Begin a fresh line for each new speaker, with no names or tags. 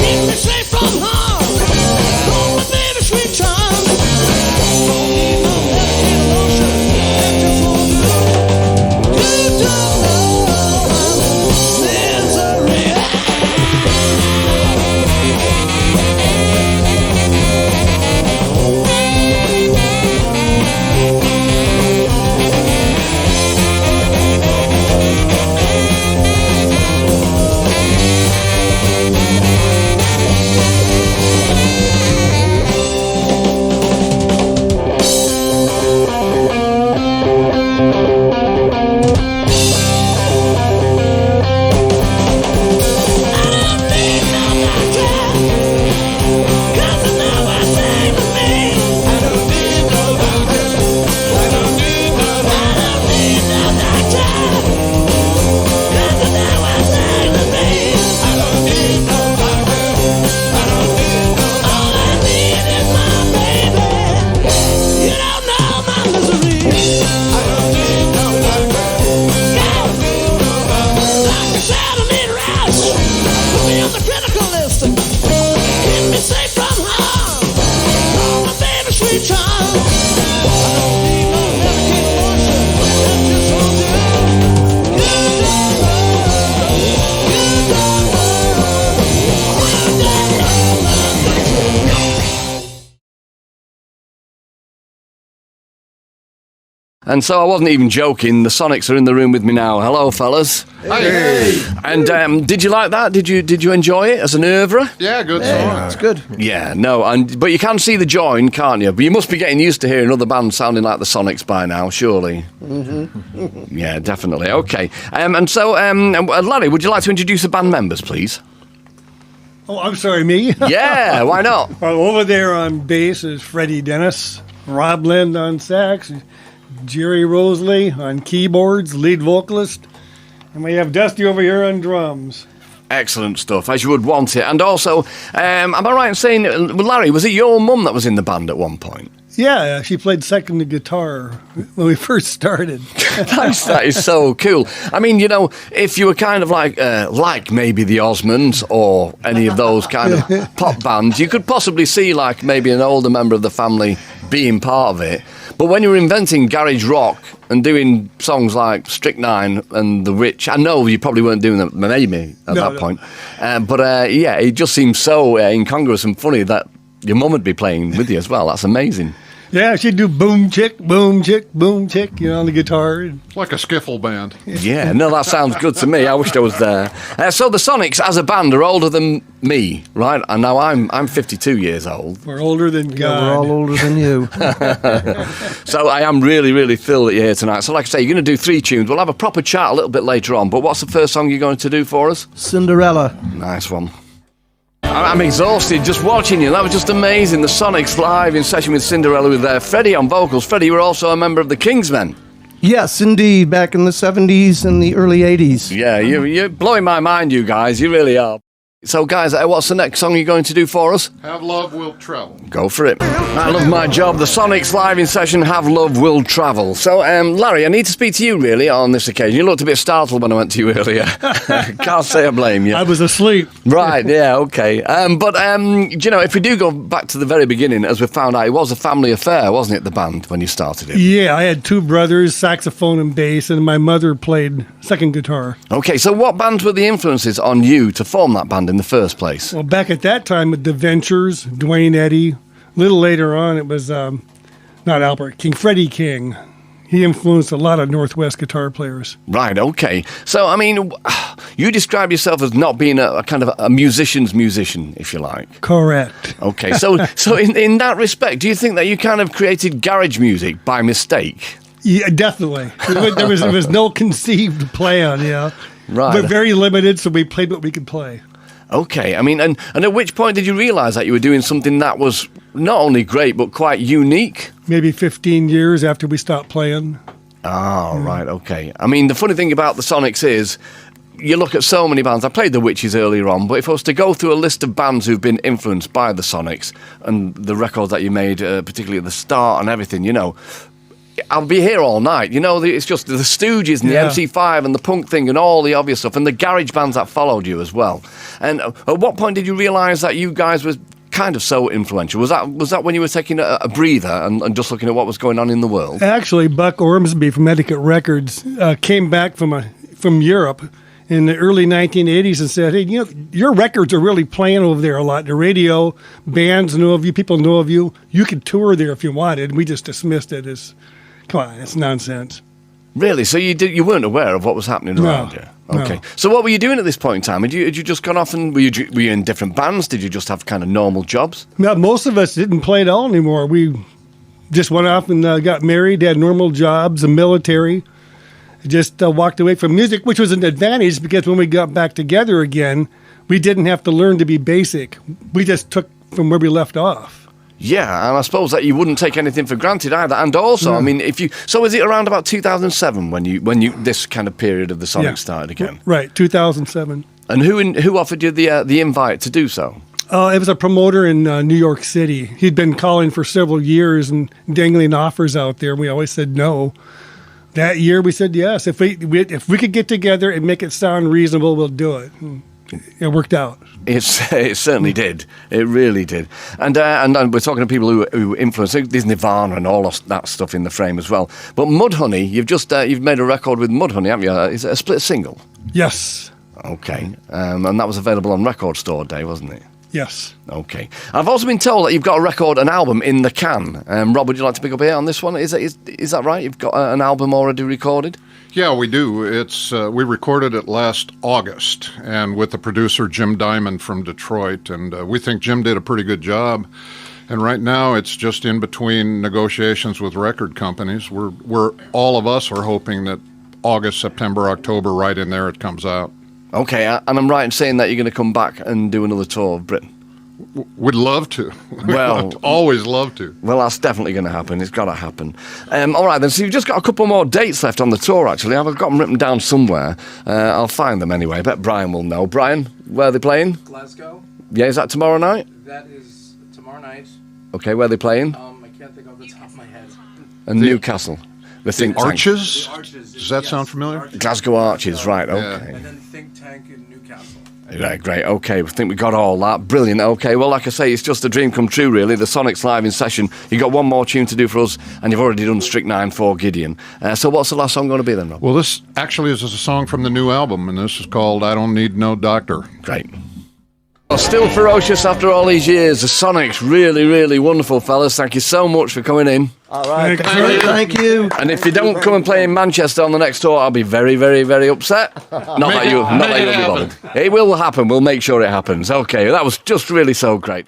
Keep me safe from harm. And so I wasn't even joking. The Sonics are in the room with me now. Hello, fellas.
Hey.
And did you like that? Did you enjoy it as an oeuvre?
Yeah, good song.
It's good.
Yeah, no, but you can see the join, can't you? But you must be getting used to hearing other bands sounding like the Sonics by now, surely. Mm-hmm. Yeah, definitely. Okay. And so, Larry, would you like to introduce the band members, please?
Oh, I'm sorry, me?
Yeah, why not?
Well, over there on bass is Freddie Dennis, Rob Lind on sax, Jerry Roseley on keyboards, lead vocalist, and we have Dusty over here on drums.
Excellent stuff, as you would want it. And also, am I right in saying, Larry, was it your mum that was in the band at one point?
Yeah, she played second guitar when we first started.
That is so cool. I mean, you know, if you were kind of like maybe the Osmonds or any of those kind of pop bands, you could possibly see like maybe an older member of the family being part of it. But when you were inventing garage rock and doing songs like Strychnine and The Witch, I know you probably weren't doing that maybe at that point. But it just seems so incongruous and funny that your mum would be playing with you as well. That's amazing.
Yeah, she'd do boom, chick, boom, chick, boom, chick, you know, on the guitar.
It's like a skiffle band.
Yeah, no, that sounds good to me. I wished I was there. So the Sonics, as a band, are older than me, right? And now I'm 52 years old.
We're older than God.
Yeah, we're all older than you.
So I am really, really thrilled that you're here tonight. So like I say, you're going to do 3 tunes. We'll have a proper chat a little bit later on. But what's the first song you're going to do for us?
Cinderella.
Nice one. I'm exhausted just watching you. That was just amazing. The Sonics live in session with Cinderella with Freddie on vocals. Freddie, you were also a member of the Kingsmen.
Yes, indeed, back in the 70s and the early 80s.
Yeah, you're blowing my mind, you guys. You really are. So, guys, what's the next song you're going to do for us?
Have Love Will Travel.
Go for it. I love my job. The Sonics live in session, Have Love Will Travel. So, Larry, I need to speak to you, really, on this occasion. You looked a bit startled when I went to you earlier. Can't say I blame you.
I was asleep.
Right, yeah, okay. But you know, if we do go back to the very beginning, as we found out, it was a family affair, wasn't it, the band, when you started it?
Yeah, I had 2 brothers, saxophone and bass, and my mother played second guitar.
Okay, so what bands were the influences on you to form that band in the first place?
Well, back at that time with the Ventures, Dwayne Eddy. A little later on, it was not Albert King, Freddie King. He influenced a lot of Northwest guitar players.
Right, okay. So, I mean, you describe yourself as not being a kind of a musician's musician, if you like.
Correct.
Okay, so in that respect, do you think that you kind of created garage music by mistake?
Yeah, definitely. There was no conceived plan, yeah.
Right.
But very limited, so we played what we could play.
Okay, I mean, and at which point did you realise that you were doing something that was not only great, but quite unique?
Maybe 15 years after we stopped playing.
Oh, right, okay. I mean, the funny thing about the Sonics is, you look at so many bands. I played the Witches earlier on, but if I was to go through a list of bands who've been influenced by the Sonics and the records that you made, particularly at the start and everything, you know, I'll be here all night. You know, it's just the Stooges and the MC5 and the punk thing and all the obvious stuff and the garage bands that followed you as well. And at what point did you realise that you guys were kind of so influential? Was that when you were taking a breather and just looking at what was going on in the world?
Actually, Buck Ormsby from Etiquette Records came back from Europe in the early 1980s and said, hey, you know, your records are really playing over there a lot. The radio, bands know of you, people know of you. You could tour there if you wanted. We just dismissed it as... Come on, it's nonsense.
Really? So you weren't aware of what was happening around you? Okay.
No.
So what were you doing at this point in time? Had you just gone off and were you in different bands? Did you just have kind of normal jobs?
Now, most of us didn't play at all anymore. We just went off and got married, had normal jobs, the military. Just walked away from music, which was an advantage because when we got back together again, we didn't have to learn to be basic. We just took from where we left off.
Yeah, and I suppose that you wouldn't take anything for granted either. And also, I mean, so is it around about 2007 when you this kind of period of the Sonics started again?
Right, 2007.
And who offered you the invite to do so?
It was a promoter in New York City. He'd been calling for several years and dangling offers out there. We always said no. That year we said yes. If we could get together and make it sound reasonable, we'll do it. It worked out.
It certainly did. It really did. And we're talking to people who influence. There's Nirvana and all of that stuff in the frame as well. But Mudhoney, you've made a record with Mudhoney, haven't you? Is it a split single?
Yes.
Okay. And that was available on Record Store Day, wasn't it?
Yes.
Okay. I've also been told that you've got a record, an album in the can. Rob, would you like to pick up here on this one? Is that right? You've got an album already recorded?
Yeah, we do. It's we recorded it last August, and with the producer Jim Diamond from Detroit, and we think Jim did a pretty good job. And right now, it's just in between negotiations with record companies. We're all of us are hoping that August, September, October, right in there, it comes out.
Okay, and I'm right in saying that you're going to come back and do another tour of Britain.
Would love to.
Well,
always love to.
Well, that's definitely going to happen. It's got to happen. All right, then. So you've just got a couple more dates left on the tour, actually. I've got them written down somewhere. I'll find them anyway. I bet Brian will know. Brian, where are they playing?
Glasgow.
Yeah, is that tomorrow night?
That is tomorrow night.
Okay, where are they playing?
I can't think off the top of my head.
And Newcastle. The think tank.
Arches?
The Arches.
Does that sound familiar?
Arches.
Glasgow Arches, right, okay.
Yeah.
And then Think Tank in Newcastle.
Right, great, okay, I think we got all that. Brilliant, okay. Well, like I say, it's just a dream come true, really. The Sonics live in session. You've got one more tune to do for us, and you've already done Strychnine for Gideon. So what's the last song going to be then, Rob?
Well, this actually is a song from the new album, and this is called I Don't Need No Doctor.
Great. Well, still ferocious after all these years. The Sonics, really, really wonderful, fellas. Thank you so much for coming in.
All right.
Thank you.
Thank you.
And if you don't come and play in Manchester on the next tour, I'll be very, very, very upset. Not that you'll be bothered. It will happen. We'll make sure it happens. Okay, that was just really so great.